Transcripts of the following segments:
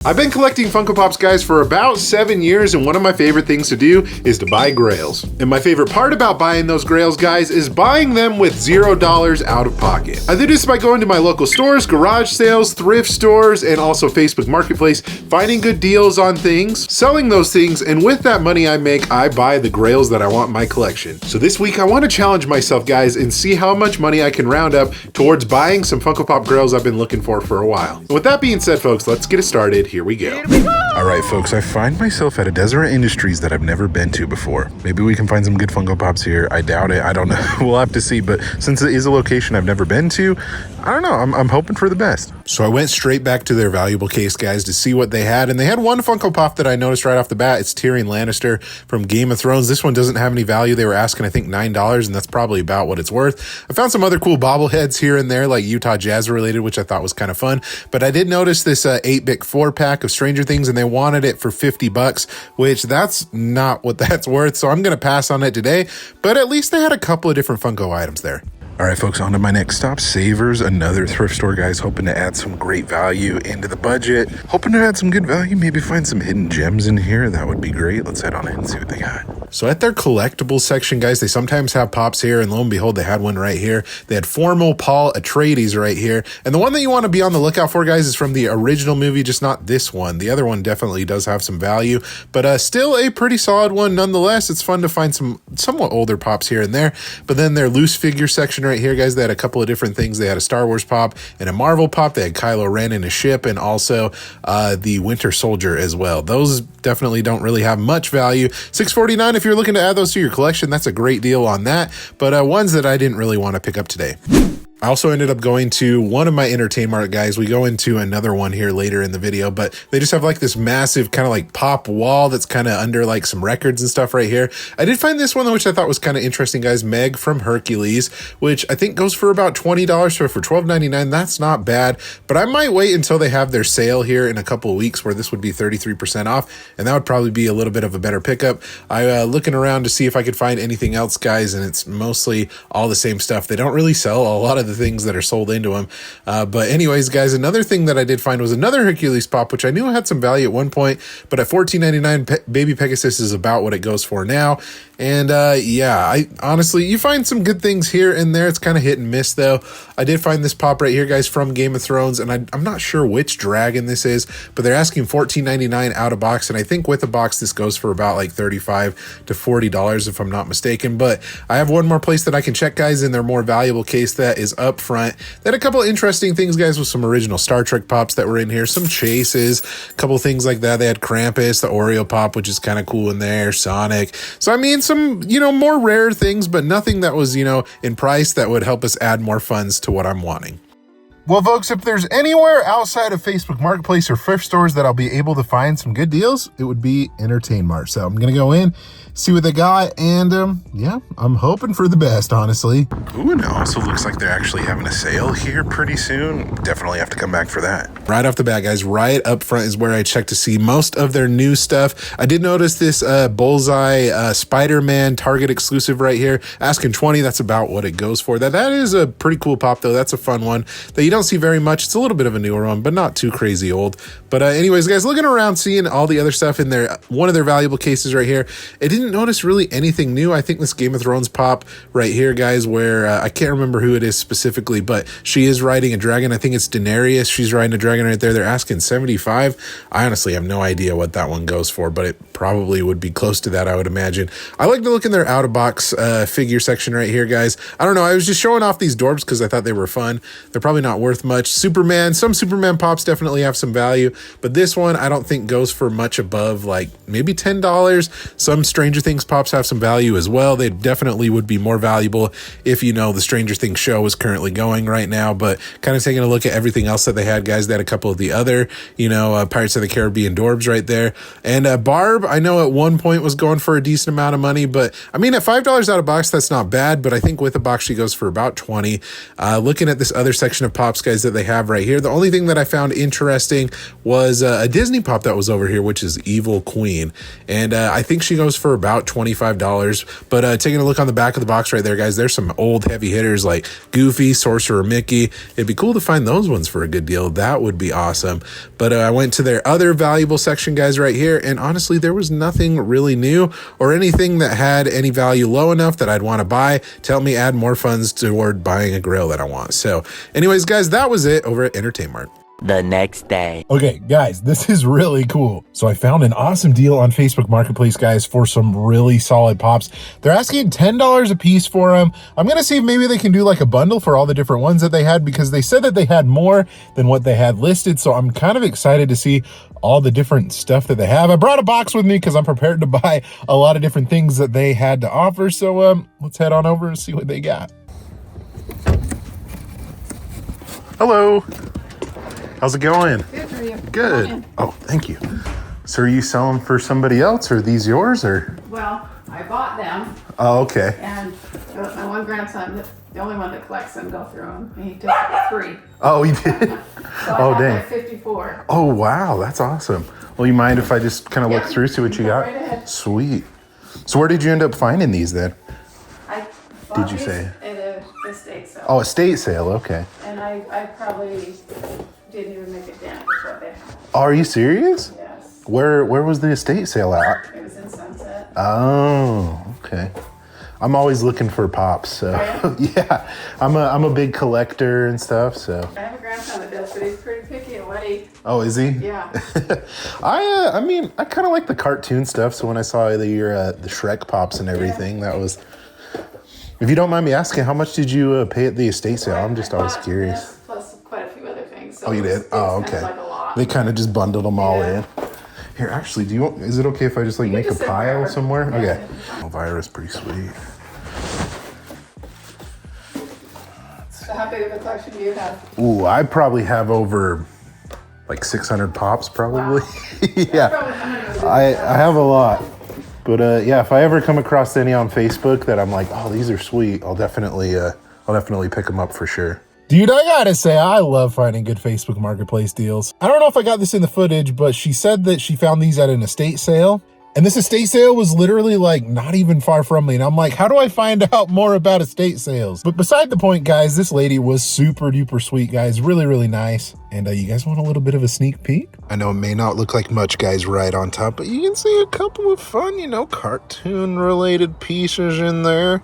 I've been collecting Funko Pops, guys, for about 7 years, and one of my favorite things to do is to buy grails. And my favorite part about buying those grails, guys, is buying them with $0 out of pocket. I do this by going to my local stores, garage sales, thrift stores, and also Facebook Marketplace, finding good deals on things, selling those things, and with that money I make, I buy the grails that I want in my collection. So this week I want to challenge myself, guys, and see how much money I can round up towards buying some Funko Pop grails I've been looking for a while. And with that being said, folks, let's get it started. Here we go. All right, folks, I find myself at a Deseret Industries that I've never been to before. Maybe we can find some good Funko Pops here. I doubt it. I don't know. We'll have to see. But since it is a location I've never been to, I don't know. I'm hoping for the best. So I went straight back to their valuable case, guys, to see what they had. And they had one Funko Pop that I noticed right off the bat. It's Tyrion Lannister from Game of Thrones. This one doesn't have any value. They were asking, I think, $9, and that's probably about what it's worth. I found some other cool bobbleheads here and there, like Utah Jazz related, which I thought was kind of fun. But I did notice this 8-bit 4-pack of Stranger Things, and they wanted it for $50, which that's not what that's worth. So I'm going to pass on it today. But at least they had a couple of different Funko items there. All right, folks, on to my next stop, Savers, another thrift store, guys, hoping to add some great value into the budget. Hoping to add some good value, maybe find some hidden gems in here. That would be great. Let's head on in and see what they got. So at their collectibles section, guys, they sometimes have pops here, and lo and behold, they had one right here. They had Formal Paul Atreides right here. And the one that you want to be on the lookout for, guys, is from the original movie, just not this one. The other one definitely does have some value, but still a pretty solid one nonetheless. It's fun to find some somewhat older pops here and there. But then their loose figure section right here, guys, they had a couple of different things. They had a Star Wars pop and a Marvel pop. They had Kylo Ren in a ship, and also the Winter Soldier as well. Those definitely don't really have much value. $6.49 if you're looking to add those to your collection. That's a great deal on that, but ones that I didn't really want to pick up today. I also ended up going to one of my Entertainment, guys. We go into another one here later in the video, but they just have like this massive kind of like pop wall that's kind of under like some records and stuff right here. I did find this one, which I thought was kind of interesting, guys. Meg from Hercules, which I think goes for about $20. So for $12.99, that's not bad, but I might wait until they have their sale here in a couple of weeks where this would be 33% off, and that would probably be a little bit of a better pickup. I looking around to see if I could find anything else, guys, and it's mostly all the same stuff. They don't really sell a lot of the things that are sold into them. But anyways, guys, another thing that I did find was another Hercules pop, which I knew had some value at one point, but at $14.99, Baby Pegasus is about what it goes for now. And yeah, I honestly, you find some good things here and there. It's kind of hit and miss though. I did find this pop right here, guys, from Game of Thrones, and I'm not sure which dragon this is, but they're asking $14.99 out of box, and I think with a box this goes for about like $35 to $40 if I'm not mistaken. But I have one more place that I can check, guys, in their more valuable case that is up front. They had a couple of interesting things, guys, with some original Star Trek pops that were in here, some chases, a couple of things like that. They had Krampus, the Oreo pop, which is kind of cool in there, Sonic. So I mean, some, more rare things, but nothing that was, in price that would help us add more funds to what I'm wanting. Well, folks, if there's anywhere outside of Facebook Marketplace or thrift stores that I'll be able to find some good deals, it would be Entertainment. So I'm going to go in, see what they got, and yeah, I'm hoping for the best, honestly. Ooh, and it also looks like they're actually having a sale here pretty soon. Definitely have to come back for that. Right off the bat, guys, right up front is where I check to see most of their new stuff. I did notice this Bullseye Spider-Man Target exclusive right here, asking $20. That's about what it goes for. That is a pretty cool pop, though. That's a fun one that you don't see very much. It's a little bit of a newer one, but not too crazy old. But anyways, guys, looking around, seeing all the other stuff in there, one of their valuable cases right here, I didn't notice really anything new. I think this Game of Thrones pop right here, guys, where I can't remember who it is specifically, but she is riding a dragon. I think it's Daenerys. She's riding a dragon right there. They're asking $75. I honestly have no idea what that one goes for, but it probably would be close to that, I would imagine. I like to look in their out-of-box figure section right here, guys. I don't know. I was just showing off these Dorbs because I thought they were fun. They're probably not worth much. Superman, some Superman pops definitely have some value, but this one I don't think goes for much above like maybe $10. Some Stranger Things pops have some value as well. They definitely would be more valuable if the Stranger Things show is currently going right now. But kind of taking a look at everything else that they had, guys, they had a couple of the other Pirates of the Caribbean Dorbs right there, and Barb I know at one point was going for a decent amount of money, but I mean at $5 out of box that's not bad, but I think with a box she goes for about $20. Looking at this other section of pops, pops, guys, that they have right here. The only thing that I found interesting was a Disney pop that was over here, which is Evil Queen. And I think she goes for about $25. But taking a look on the back of the box right there, guys, there's some old heavy hitters like Goofy, Sorcerer Mickey. It'd be cool to find those ones for a good deal. That would be awesome. But I went to their other valuable section, guys, right here. And honestly, there was nothing really new or anything that had any value low enough that I'd want to buy to help me add more funds toward buying a grill that I want. So anyways, guys, that was it over at Entertainment. The next day. Okay, guys, this is really cool. So I found an awesome deal on Facebook Marketplace, guys, for some really solid pops. They're asking $10 a piece for them. I'm going to see if maybe they can do like a bundle for all the different ones that they had, because they said that they had more than what they had listed. So I'm kind of excited to see all the different stuff that they have. I brought a box with me because I'm prepared to buy a lot of different things that they had to offer. So let's head on over and see what they got. Hello. How's it going? Good for you. Good. Oh, thank you. So are you selling for somebody else, or are these yours, or? Well, I bought them, Oh, okay. and my one grandson, the only one that collects them, go through them. He took 3. Oh, you did? So Oh, I have dang. like 54. Oh, wow. That's awesome. Well, you mind if I just kind of look Yeah, through, see what you go got? right ahead. Sweet. So where did you end up finding these then? I bought Did you these say? at a estate sale. Oh, estate sale. Okay. And I probably didn't even make a dent with what they had. Oh, are you serious? Yes. Where was the estate sale at? It was in Sunset. Oh, okay. I'm always looking for pops, so Oh, yeah. I'm a big collector and stuff, so. I have a grandson that does, but he's pretty picky at what he, Oh, is he? yeah. I mean, I kind of like the cartoon stuff. So when I saw the Shrek pops and everything, that was. If you don't mind me asking, how much did you pay at the estate sale? I'm just always bought curious. this plus quite a few other things. So Oh, you it was- did? it was Oh, kind of okay. like a lot. They kind of just bundled them all Yeah. in. Here, actually, is it okay if I just like You can make a just sit pile wherever. somewhere? Yeah. Okay. Elvira's pretty sweet. So how big of a collection do you have? Ooh, I probably have over like 600 pops, probably. Yeah, Probably how many was it? I have a lot. But yeah, if I ever come across any on Facebook that I'm like, oh, these are sweet, I'll definitely pick them up for sure. Dude, I gotta say, I love finding good Facebook Marketplace deals. I don't know if I got this in the footage, but she said that she found these at an estate sale. And this estate sale was literally like not even far from me. And I'm like, how do I find out more about estate sales? But beside the point, guys, this lady was super duper sweet, guys. Really, really nice. And you guys want a little bit of a sneak peek? I know it may not look like much, guys, right on top, but you can see a couple of fun, cartoon related pieces in there.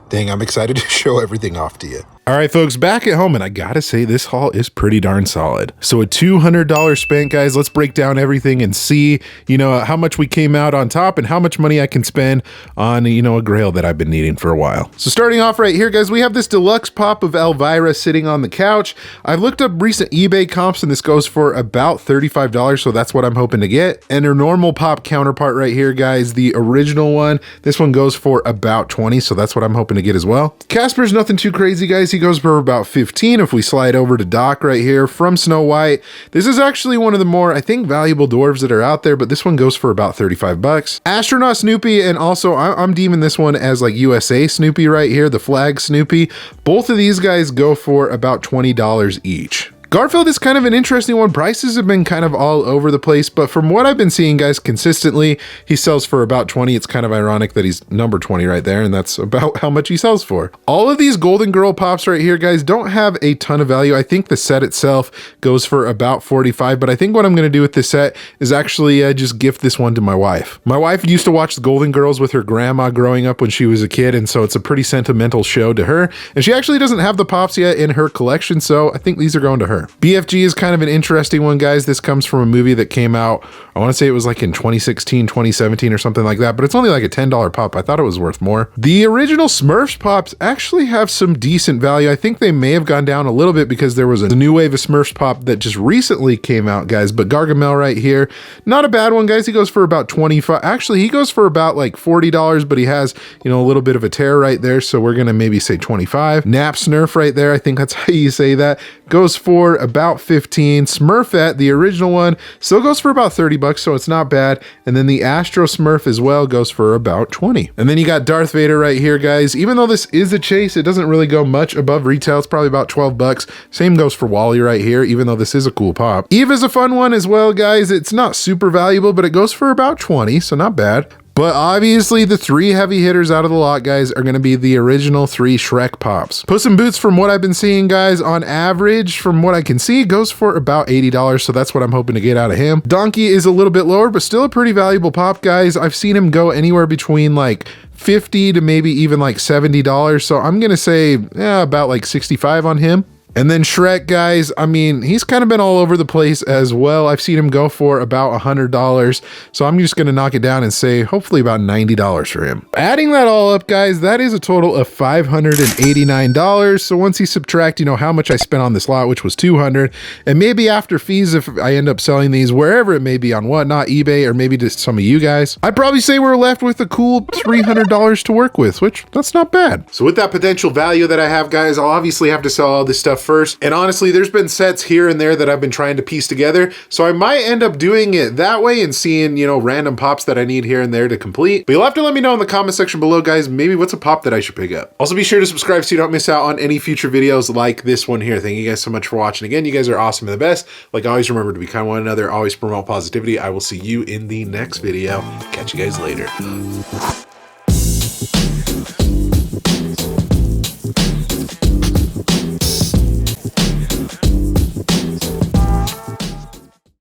Dang, I'm excited to show everything off to you. All right, folks, back at home, and I gotta say this haul is pretty darn solid. So a $200 spent, guys. Let's break down everything and see, how much we came out on top and how much money I can spend on, a grail that I've been needing for a while. So starting off right here, guys, we have this deluxe pop of Elvira sitting on the couch. I've looked up recent eBay comps, and this goes for about $35, so that's what I'm hoping to get. And her normal pop counterpart right here, guys, the original one, this one goes for about 20, so that's what I'm hoping to get as well. Casper's nothing too crazy, guys. He goes for about 15. If we slide over to Doc right here from Snow White, this is actually one of the more, I think, valuable dwarves that are out there, but this one goes for about 35 bucks. Astronaut Snoopy, and also I'm deeming this one as like USA Snoopy right here, the flag Snoopy. Both of these guys go for about $20 each. Garfield is kind of an interesting one. Prices have been kind of all over the place, but from what I've been seeing, guys, consistently, he sells for about 20. It's kind of ironic that he's number 20 right there, and that's about how much he sells for. All of these Golden Girl pops right here, guys, don't have a ton of value. I think the set itself goes for about 45, but I think what I'm going to do with this set is actually just gift this one to my wife. My wife used to watch the Golden Girls with her grandma growing up when she was a kid, and so it's a pretty sentimental show to her, and she actually doesn't have the pops yet in her collection, so I think these are going to her. BFG is kind of an interesting one, guys. This comes from a movie that came out, I want to say it was like in 2016, 2017 or something like that, but it's only like a $10 pop. I thought it was worth more. The original Smurfs pops actually have some decent value. I think they may have gone down a little bit because there was a new wave of Smurfs pop that just recently came out, guys, but Gargamel right here, not a bad one, guys. He goes for about 25. Actually, he goes for about like $40, but he has, a little bit of a tear right there, so we're going to maybe say 25. Nap Snurf right there, I think that's how you say that, goes for for about 15. Smurfette, the original one, still goes for about 30 bucks, so it's not bad. And then the Astro Smurf as well goes for about 20. And then you got Darth Vader right here, guys. Even though this is a chase, it doesn't really go much above retail. It's probably about 12 bucks. Same goes for Wally right here, even though this is a cool pop. Eve is a fun one as well, guys. It's not super valuable, but it goes for about 20, so not bad. But obviously the 3 heavy hitters out of the lot, guys, are going to be the original 3 Shrek pops. Puss in Boots, from what I've been seeing, guys, on average, from what I can see, goes for about $80, so that's what I'm hoping to get out of him. Donkey is a little bit lower, but still a pretty valuable pop, guys. I've seen him go anywhere between like $50 to maybe even like $70, so I'm going to say about like 65 on him. And then Shrek, guys, I mean, he's kind of been all over the place as well. I've seen him go for about $100. So I'm just going to knock it down and say hopefully about $90 for him. Adding that all up, guys, that is a total of $589. So once you subtract, you know, how much I spent on this lot, which was $200, and maybe after fees, if I end up selling these wherever it may be on Whatnot, eBay, or maybe to some of you guys, I'd probably say we're left with a cool $300 to work with, which that's not bad. So with that potential value that I have, guys, I'll obviously have to sell all this stuff first. And honestly, there's been sets here and there that I've been trying to piece together. So I might end up doing it that way and seeing, you know, random pops that I need here and there to complete. But you'll have to let me know in the comment section below, guys, maybe what's a pop that I should pick up. Also, be sure to subscribe so you don't miss out on any future videos like this one here. Thank you guys so much for watching. Again, you guys are awesome and the best. Like always, remember to be kind to one another. Always promote positivity. I will see you in the next video. Catch you guys later.